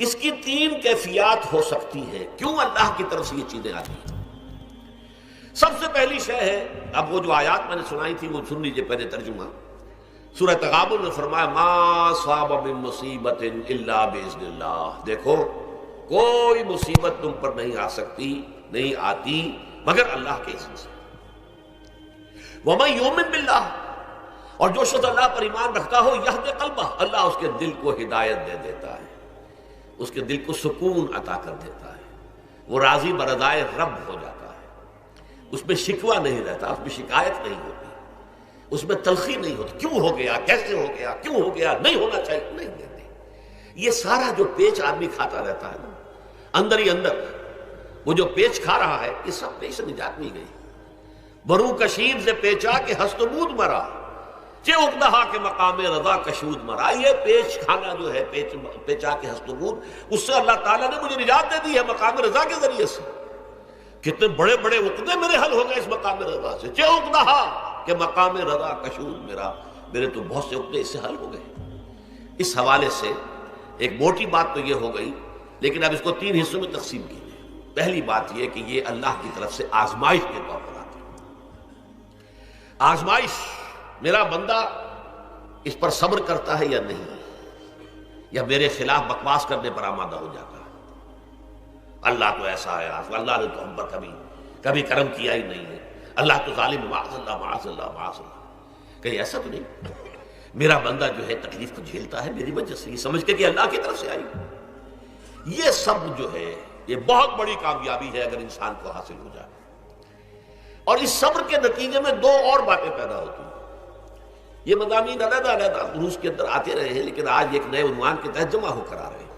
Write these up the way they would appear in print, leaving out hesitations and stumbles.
اس کی تین کیفیات ہو سکتی ہے کیوں اللہ کی طرف سے یہ چیزیں آتی ہیں۔ سب سے پہلی شے ہے، اب وہ جو آیات میں نے سنائی تھی وہ سن لیجیے پہلے ترجمہ۔ سورہ تغابن میں فرمایا ما صاب من مصیبت الا باذن اللہ، دیکھو کوئی مصیبت تم پر نہیں آ سکتی، نہیں آتی مگر اللہ کے اذن سے۔ ومن یؤمن باللہ، اور جو شخص اللہ پر ایمان رکھتا ہو یہد قلبہ، اللہ اس کے دل کو ہدایت دے دیتا ہے، اس کے دل کو سکون عطا کر دیتا ہے، وہ راضی برضائے رب ہو جاتا ہے، اس میں شکوہ نہیں رہتا، اس میں شکایت نہیں ہوتی، اس میں تلخی نہیں ہوتی، کیوں ہو گیا، کیسے ہو گیا، کیوں ہو گیا، نہیں ہونا چاہیے، نہیں دیتے۔ یہ سارا جو پیچ آدمی کھاتا رہتا ہے نا اندر ہی اندر، وہ جو پیچ کھا رہا ہے یہ سب پیچ سے نجات نہیں گئی۔ برو کشید سے پیچا کہ ہستمود مرا، چے اقدہا کے مقام رضا کشود مرا۔ یہ پیچ کھانا جو ہے پیچا کے ہستمود، اس سے اللہ تعالیٰ نے مجھے نجات دے دی ہے مقام رضا کے ذریعے سے۔ کتنے بڑے بڑے عقدے میرے حل ہو گئے اس مقام رضا سے، چے اقدہا کہ مقام رضا کشود میرے تو بہت سے عقدے اس سے حل ہو گئے۔ اس حوالے سے ایک موٹی بات تو یہ ہو گئی، لیکن اب اس کو تین حصوں میں تقسیم کیجیے۔ پہلی بات یہ کہ یہ اللہ کی طرف سے آزمائش کے طور پر آتی ہے۔ آزمائش، میرا بندہ اس پر صبر کرتا ہے یا نہیں، یا میرے خلاف بکواس کرنے پر آمادہ ہو جاتا ہے۔ اللہ تو ایسا ہے، اللہ نے تو ہم پر کبھی کرم کیا ہی نہیں ہے، اللہ تو ظالم، معاذ اللہ معاذ اللہ معاذ اللہ۔ کہیں ایسا تو نہیں، میرا بندہ جو ہے تکلیف کو جھیلتا ہے میری وجہ سے، یہ سمجھ کے کہ اللہ کی طرف سے آئی۔ یہ سب جو ہے یہ بہت بڑی کامیابی ہے اگر انسان کو حاصل ہو جائے۔ اور اس صبر کے نتیجے میں دو اور باتیں پیدا ہوتی ہیں۔ یہ مضامین علیحدہ علیحدہ دروس کے اندر آتے رہے ہیں، لیکن آج ایک نئے عنوان کے تحت جمع ہو کر آ رہے ہیں۔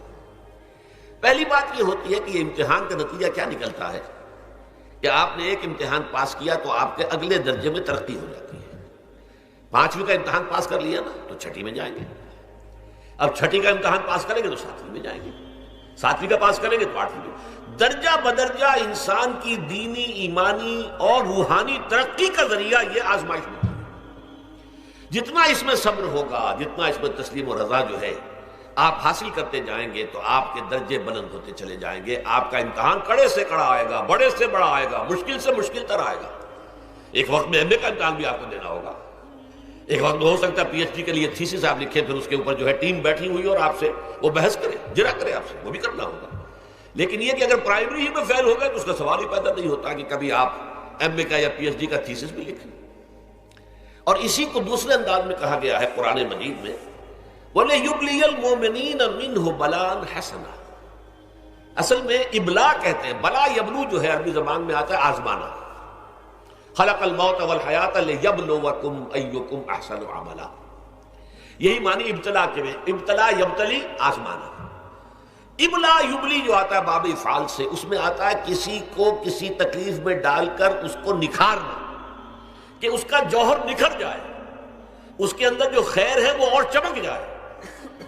پہلی بات یہ ہوتی ہے کہ یہ امتحان کا نتیجہ کیا نکلتا ہے کہ آپ نے ایک امتحان پاس کیا تو آپ کے اگلے درجے میں ترقی ہو جاتی ہے۔ 5ویں کا امتحان پاس کر لیا نا تو 6ٹھی میں جائیں گے، اب 6ٹھی کا امتحان پاس کریں گے تو 7ویں میں جائیں گے، 7ویں کا پاس کریں گے تو 8ویں میں۔ درجہ بدرجہ انسان کی دینی، ایمانی اور روحانی ترقی کا ذریعہ یہ آزمائش ہوتی ہے۔ جتنا اس میں صبر ہوگا، جتنا اس میں تسلیم و رضا جو ہے آپ حاصل کرتے جائیں گے تو آپ کے درجے بلند ہوتے چلے جائیں گے۔ آپ کا امتحان کڑے سے کڑا آئے گا، بڑے سے بڑا آئے گا، مشکل سے مشکل تر آئے گا۔ ایک وقت میں ایم اے کا امتحان بھی آپ کو دینا ہوگا، ایک وقت میں ہو سکتا ہے پی ایچ ڈی کے لیے تھیسس آپ لکھیں، پھر اس کے اوپر جو ہے ٹیم بیٹھی ہوئی اور آپ سے وہ بحث کرے، جرا کرے آپ سے، وہ بھی کرنا ہوگا۔ لیکن یہ کہ اگر پرائمری ہی میں فیل ہو گئے تو اس کا سوال ہی پیدا نہیں ہوتا کہ کبھی آپ ایم اے کا یا پی ایچ ڈی کا تھیسس بھی لکھیں۔ اور اسی کو دوسرے انداز میں کہا گیا ہے قرآن مجید میں، وَلِيُبْلِيَ الْمُؤْمِنِينَ مِنْهُ بَلَاءً حَسَنًا۔ اصل میں ابلا کہتے ہیں، بلا یبلو جو ہے عربی زبان میں آتا ہے آزمانا۔ خلق الموت والحیات لیبلوکم ایکم احسن عملا، یہی معنی ابتلا کے میں، ابتلا یبتلی آزمانا۔ ابلا یبلی جو آتا ہے باب افعال سے، اس میں آتا ہے کسی کو کسی تکلیف میں ڈال کر اس کو نکھارنا، کہ اس کا جوہر نکھر جائے، اس کے اندر جو خیر ہے وہ اور چمک جائے،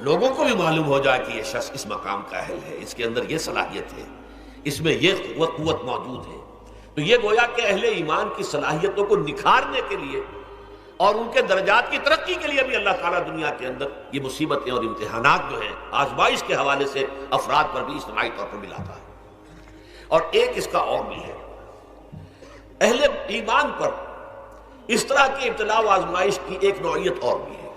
لوگوں کو بھی معلوم ہو جائے کہ یہ شخص اس مقام کا اہل ہے، اس کے اندر یہ صلاحیت ہے، اس میں یہ قوت موجود ہے۔ تو یہ گویا کہ اہل ایمان کی صلاحیتوں کو نکھارنے کے لیے اور ان کے درجات کی ترقی کے لیے بھی اللہ تعالیٰ دنیا کے اندر یہ مصیبتیں اور امتحانات جو ہیں آزمائش کے حوالے سے افراد پر بھی اجتماعی طور پر بھی لاتا ہے۔ اور ایک اس کا اور بھی ہے، اہل ایمان پر اس طرح کی ابتلا و آزمائش کی ایک نوعیت اور بھی ہے،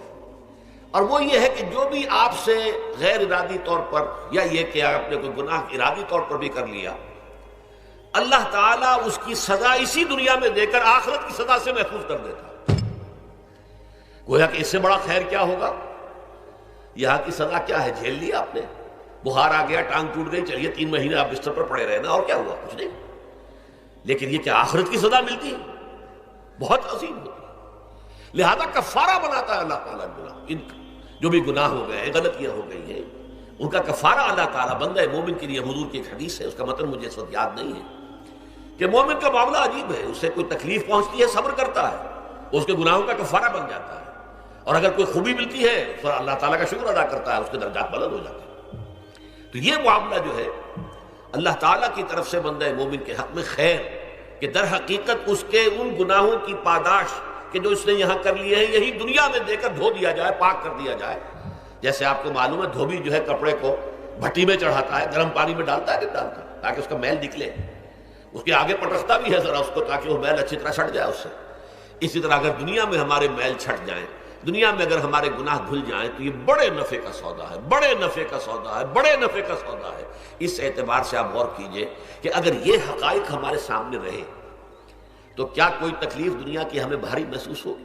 اور وہ یہ ہے کہ جو بھی آپ سے غیر ارادی طور پر یا یہ کہ آپ نے کوئی گناہ ارادی طور پر بھی کر لیا، اللہ تعالیٰ اس کی سزا اسی دنیا میں دے کر آخرت کی سزا سے محفوظ کر دیتا۔ گویا کہ اس سے بڑا خیر کیا ہوگا؟ یہاں کی سزا کیا ہے؟ جھیل لیا آپ نے، بخار آ گیا، ٹانگ ٹوٹ گئی، چلیے 3 مہینے آپ بستر پر پڑے رہے نا، اور کیا ہوا؟ کچھ نہیں۔ لیکن یہ کہ آخرت کی سزا ملتی ہے، بہت عظیم ہوتی ہے۔ لہذا کفارہ بناتا ہے اللہ تعالیٰ گناہ، ان جو بھی گناہ ہو گئے ہیں، غلطیاں ہو گئی ہیں، ان کا کفارہ اللہ تعالیٰ بندہ مومن کے لیے، حضور کی ایک حدیث ہے، اس کا متن مجھے اس وقت یاد نہیں ہے، کہ مومن کا معاملہ عجیب ہے، اسے کوئی تکلیف پہنچتی ہے صبر کرتا ہے، اس کے گناہوں کا کفارہ بن جاتا ہے، اور اگر کوئی خوبی ملتی ہے تو اللہ تعالیٰ کا شکر ادا کرتا ہے، اس کے درجات بلند ہو جاتے ہیں۔ تو یہ معاملہ جو ہے اللہ تعالیٰ کی طرف سے بندہ مومن کے حق میں خیر، کہ در حقیقت اس کے ان گناہوں کی پاداش کہ جو اس نے یہاں کر لیے ہیں یہی دنیا میں دے کر دھو دیا جائے، پاک کر دیا جائے۔ جیسے آپ کو معلوم ہے دھوبی جو ہے کپڑے کو بھٹی میں چڑھاتا ہے، گرم پانی میں ڈالتا ہے، نہیں ڈالتا، تاکہ اس کا میل نکلے، اس کے آگے پٹکتا بھی ہے ذرا اس کو تاکہ وہ میل اچھی طرح چھٹ جائے اس سے۔ اسی طرح اگر دنیا میں ہمارے میل چھٹ جائیں، دنیا میں اگر ہمارے گناہ دھل جائیں تو یہ بڑے نفع کا سودا ہے، بڑے نفع کا سودا ہے، بڑے نفع کا سودا ہے۔ اس اعتبار سے آپ غور کیجئے کہ اگر یہ حقائق ہمارے سامنے رہے تو کیا کوئی تکلیف دنیا کی ہمیں بھاری محسوس ہوگی؟